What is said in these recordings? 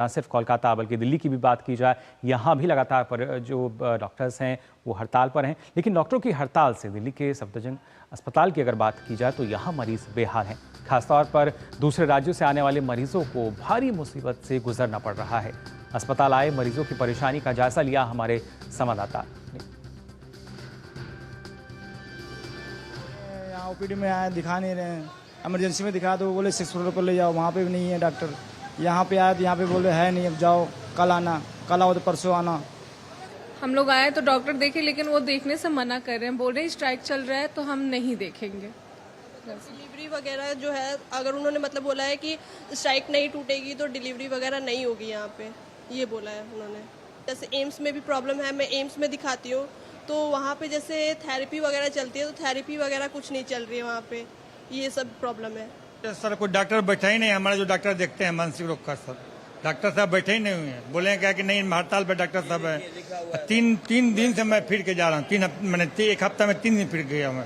ना सिर्फ कोलकाता बल्कि दिल्ली की भी बात की जाए, यहाँ भी लगातार जो डॉक्टर्स हैं वो हड़ताल पर हैं। लेकिन डॉक्टरों की हड़ताल से दिल्ली के सफदरजंग अस्पताल की अगर बात की जाए तो यहाँ मरीज बेहाल हैं। खासतौर पर दूसरे राज्यों से आने वाले मरीजों को भारी मुसीबत से गुजरना पड़ रहा है। अस्पताल आए मरीजों की परेशानी का जायजा लिया हमारे संवाददाता ने। यहाँ ओपीडी में आए, दिखा नहीं रहे हैं। इमरजेंसी में दिखा तो बोले 6 फ्लोर पर ले जाओ, वहाँ पे भी नहीं है डॉक्टर। यहाँ पे आए तो यहाँ पे बोले है नहीं, अब जाओ कल आना, कल आओ तो परसों आना। हम लोग आए तो डॉक्टर देखे, लेकिन वो देखने से मना कर रहे हैं, बोल रहे हैं स्ट्राइक चल रहा है तो हम नहीं देखेंगे। डिलीवरी वगैरह जो है, अगर उन्होंने मतलब बोला है कि स्ट्राइक नहीं टूटेगी तो डिलीवरी वगैरह नहीं होगी यहाँ पे, ये बोला है उन्होंने। जैसे एम्स में भी प्रॉब्लम है, मैं एम्स में दिखाती हूँ तो वहाँ पे जैसे थेरेपी वगैरह चलती है तो थेरेपी वगैरह कुछ नहीं चल रही है वहाँ पे, ये सब प्रॉब्लम है। सर कोई डॉक्टर बैठा ही नहीं, हमारे जो डॉक्टर देखते हैं मानसिक रोग का सर, डॉक्टर साहब बैठे ही नहीं हुए हैं। बोले क्या कि नहीं हड़ताल पे डॉक्टर साहब है। तीन दिन से मैं फिर के जा रहा हूँ, मैंने एक हफ्ता में 3 दिन फिर गया मैं,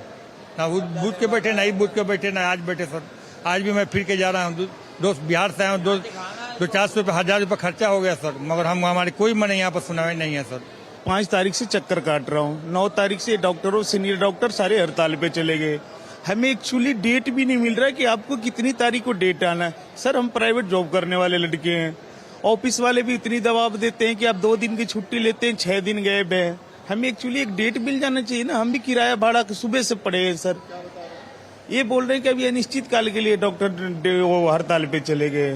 ना बूथ के बैठे, ना ही बूथ के बैठे, ना आज बैठे सर। आज भी मैं फिर के जा रहा हूँ, दोस्त बिहार से आए, 200-400 रुपये 1000 रुपये खर्चा हो गया सर, मगर हमारी कोई मन यहाँ पर सुनाई नहीं है सर। 5 तारीख से चक्कर काट रहा हूँ, 9 तारीख से डॉक्टरों सीनियर डॉक्टर सारे हड़ताल पे चले गए। हमें एक्चुअली डेट भी नहीं मिल रहा है कि आपको कितनी तारीख को डेट आना है। सर हम प्राइवेट जॉब करने वाले लड़के हैं, ऑफिस वाले भी इतनी दबाव देते हैं कि आप 2 दिन की छुट्टी लेते हैं, 6 दिन गए हैं। हमें एक्चुअली एक डेट मिल जाना चाहिए ना, हम भी किराया भाड़ा सुबह से पड़े हैं सर। ये बोल रहे हैं कि अभी अनिश्चित काल के लिए डॉक्टर वो हड़ताल पे चले गए।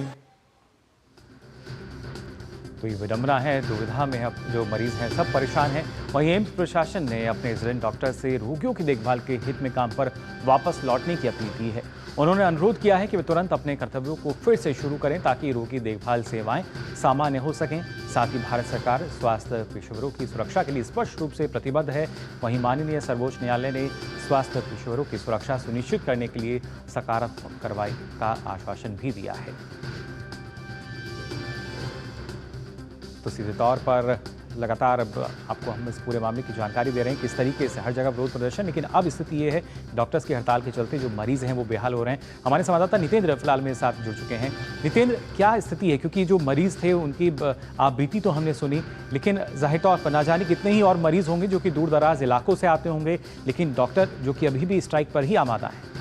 तो ये विडंबना है, दुविधा में अब जो मरीज हैं सब परेशान हैं। वहीं एम्स प्रशासन ने अपने रेजिडेंट डॉक्टर से रोगियों की देखभाल के हित में काम पर वापस लौटने की अपील की है। उन्होंने अनुरोध किया है कि वे तुरंत अपने कर्तव्यों को फिर से शुरू करें ताकि रोगी देखभाल सेवाएं सामान्य हो सकें। साथ ही भारत सरकार स्वास्थ्य पेशेवरों की सुरक्षा के लिए स्पष्ट रूप से प्रतिबद्ध है। वहीं माननीय सर्वोच्च न्यायालय ने स्वास्थ्य पेशेवरों की सुरक्षा सुनिश्चित करने के लिए सकारात्मक कार्रवाई का आश्वासन भी दिया है। तो सीधे तौर पर लगातार अब आपको हम इस पूरे मामले की जानकारी दे रहे हैं, किस तरीके से हर जगह विरोध प्रदर्शन। लेकिन अब स्थिति ये है, डॉक्टर्स की हड़ताल के चलते जो मरीज हैं वो बेहाल हो रहे हैं। हमारे संवाददाता नितेंद्र फिलहाल मेरे साथ जुड़ चुके हैं। नितेंद्र, क्या स्थिति है? क्योंकि जो मरीज थे उनकी आप बीती तो हमने सुनी, लेकिन जाहिर तौर पर ना जाने कितने ही और मरीज होंगे जो कि दूर दराज इलाकों से आते होंगे, लेकिन डॉक्टर जो कि अभी भी स्ट्राइक पर ही आमादा है।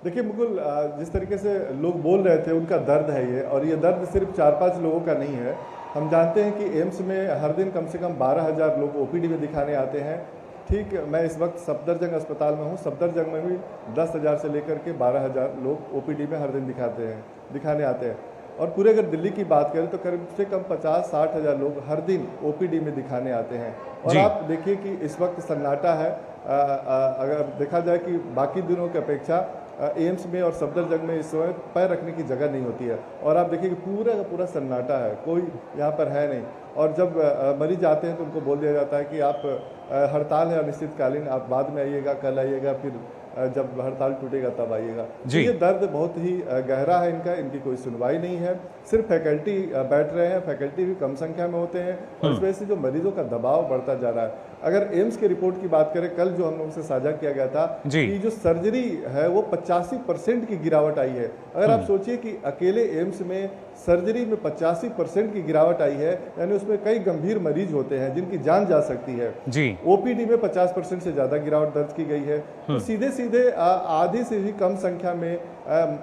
देखिए मुकुल, जिस तरीके से लोग बोल रहे थे उनका दर्द है ये, और ये दर्द सिर्फ 4-5 लोगों का नहीं है। हम जानते हैं कि एम्स में हर दिन कम से कम 12,000 लोग ओपीडी में दिखाने आते हैं। ठीक, मैं इस वक्त सफदरजंग अस्पताल में हूँ। सफदरजंग में भी 10,000 से लेकर के 12,000 लोग ओपीडी में हर दिन दिखाने आते हैं। और पूरे अगर दिल्ली की बात करें तो करीब से कम 50-60 हज़ार लोग हर दिन ओपीडी में दिखाने आते हैं। और आप देखिए कि इस वक्त सन्नाटा है। अगर देखा जाए कि बाकी दिनों की अपेक्षा एम्स में और सफदरजंग में इस समय पैर रखने की जगह नहीं होती है। और आप देखिए कि पूरा का पूरा सन्नाटा है, कोई यहाँ पर है नहीं। और जब मरीज आते हैं तो उनको बोल दिया जाता है कि आप हड़ताल है अनिश्चितकालीन, आप बाद में आइएगा, कल आइएगा, फिर जब हड़ताल टूटेगा तब आइएगा। तो ये दर्द बहुत ही गहरा है इनका, इनकी कोई सुनवाई नहीं है। सिर्फ फैकल्टी बैठ रहे हैं, फैकल्टी भी कम संख्या में होते हैं और इस वजह से जो मरीजों का दबाव बढ़ता जा रहा है। अगर एम्स की रिपोर्ट की बात करें, कल जो हम लोगों से साझा किया गया था कि जो सर्जरी है वो 85% की गिरावट आई है। अगर आप सोचिए कि अकेले एम्स में सर्जरी में 85% की गिरावट आई है, यानी उसमें कई गंभीर मरीज होते हैं जिनकी जान जा सकती है। ओपीडी में 50% से ज्यादा गिरावट दर्ज की गई है। तो सीधे सीधे आधी से भी कम संख्या में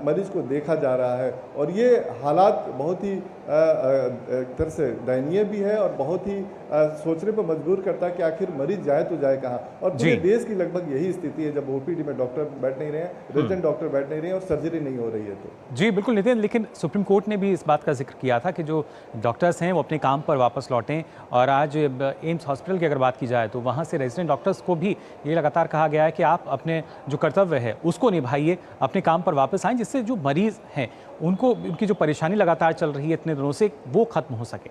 मरीज को देखा जा रहा है। और ये हालात बहुत ही एक तरह से दयनीय भी है और बहुत ही सोचने पर मजबूर करता है कि आखिर मरीज जाए तो जाए कहाँ। और पूरे देश की लगभग यही स्थिति है, जब ओपीडी में डॉक्टर बैठ नहीं रहे हैं, रेजिडेंट डॉक्टर बैठ नहीं रहे हैं और सर्जरी नहीं हो रही है। तो जी बिल्कुल नितिन, लेकिन सुप्रीम कोर्ट ने भी इस बात का जिक्र किया था कि जो डॉक्टर्स हैं वो अपने काम पर वापस लौटें। और आज एम्स हॉस्पिटल की अगर बात की जाए तो वहाँ से रेजिडेंट डॉक्टर्स को भी ये लगातार कहा गया है कि आप अपने जो कर्तव्य है उसको निभाइए, अपने काम पर वापस आएँ, जिससे जो मरीज़ हैं उनको उनकी जो परेशानी लगातार चल रही है इतने दिनों से वो खत्म हो सके।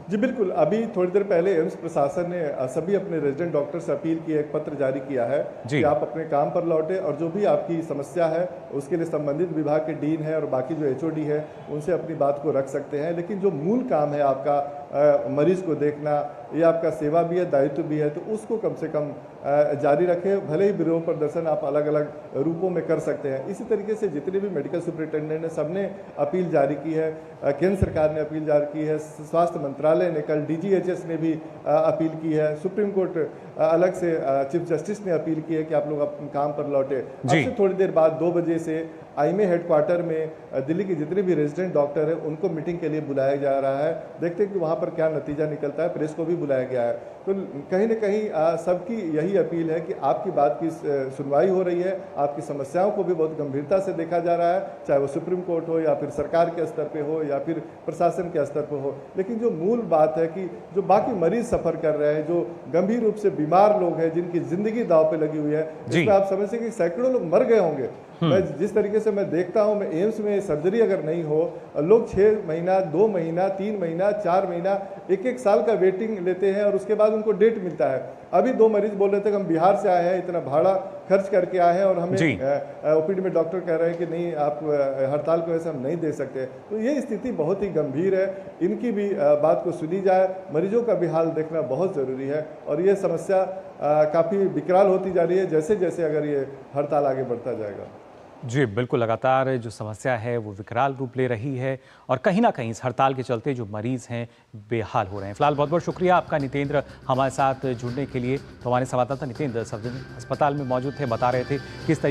जी बिल्कुल, अभी थोड़ी देर पहले एम्स प्रशासन ने सभी अपने रेजिडेंट डॉक्टर से अपील की, एक पत्र जारी किया है कि आप अपने काम पर लौटे और जो भी आपकी समस्या है उसके लिए संबंधित विभाग के डीन है और बाकी जो एचओडी है उनसे अपनी बात को रख सकते हैं। लेकिन जो मूल काम है आपका, मरीज को देखना, ये आपका सेवा भी है, दायित्व भी है, तो उसको कम से कम जारी रखें। भले ही विरोध प्रदर्शन आप अलग अलग रूपों में कर सकते हैं। इसी तरीके से जितने भी मेडिकल सुपरिटेंडेंट ने सबने अपील जारी की है, केंद्र सरकार ने अपील जारी की है, स्वास्थ्य मंत्रालय ने, कल DGHS ने भी अपील की है, सुप्रीम कोर्ट अलग से चीफ जस्टिस ने अपील की है कि आप लोग अपने काम पर लौटे। अब से थोड़ी देर बाद 2 बजे से IMA हेडक्वार्टर में दिल्ली के जितने भी रेजिडेंट डॉक्टर हैं उनको मीटिंग के लिए बुलाया जा रहा है। देखते हैं कि वहाँ पर क्या नतीजा निकलता है। प्रेस को भी बुलाया गया है। तो कहीं न कहीं सबकी यही अपील है कि आपकी बात की सुनवाई हो रही है, आपकी समस्याओं को भी बहुत गंभीरता से देखा जा रहा है, चाहे वो सुप्रीम कोर्ट हो या फिर सरकार के स्तर पे हो या फिर प्रशासन के स्तर पर हो। लेकिन जो मूल बात है कि जो बाकी मरीज सफ़र कर रहे हैं, जो गंभीर रूप से बीमार लोग हैं, जिनकी ज़िंदगी दांव पे लगी हुई है, इसमें आप समझते हैं कि सैकड़ों लोग मर गए होंगे। मैं जिस तरीके से मैं देखता हूं, मैं एम्स में सर्जरी अगर नहीं हो, लोग 6 महीना, 2 महीना, 3 महीना, 4 महीना, 1-1 साल का वेटिंग लेते हैं और उसके बाद उनको डेट मिलता है। अभी 2 मरीज बोल रहे थे कि हम बिहार से आए हैं, इतना भाड़ा खर्च करके आए हैं और हमें OPD में डॉक्टर कह रहे हैं कि नहीं, आप हड़ताल की वजह से हम नहीं दे सकते। तो ये स्थिति बहुत ही गंभीर है। इनकी भी बात को सुनी जाए, मरीजों का भी हाल देखना बहुत ज़रूरी है और ये समस्या काफ़ी विकराल होती जा रही है जैसे जैसे अगर ये हड़ताल आगे बढ़ता जाएगा। जी बिल्कुल, लगातार जो समस्या है वो विकराल रूप ले रही है और कहीं ना कहीं इस हड़ताल के चलते जो मरीज हैं बेहाल हो रहे हैं। फिलहाल बहुत बहुत शुक्रिया आपका नितेंद्र हमारे साथ जुड़ने के लिए। तो हमारे संवाददाता नितेंद्र सफदरजंग अस्पताल में मौजूद थे, बता रहे थे किस तरीके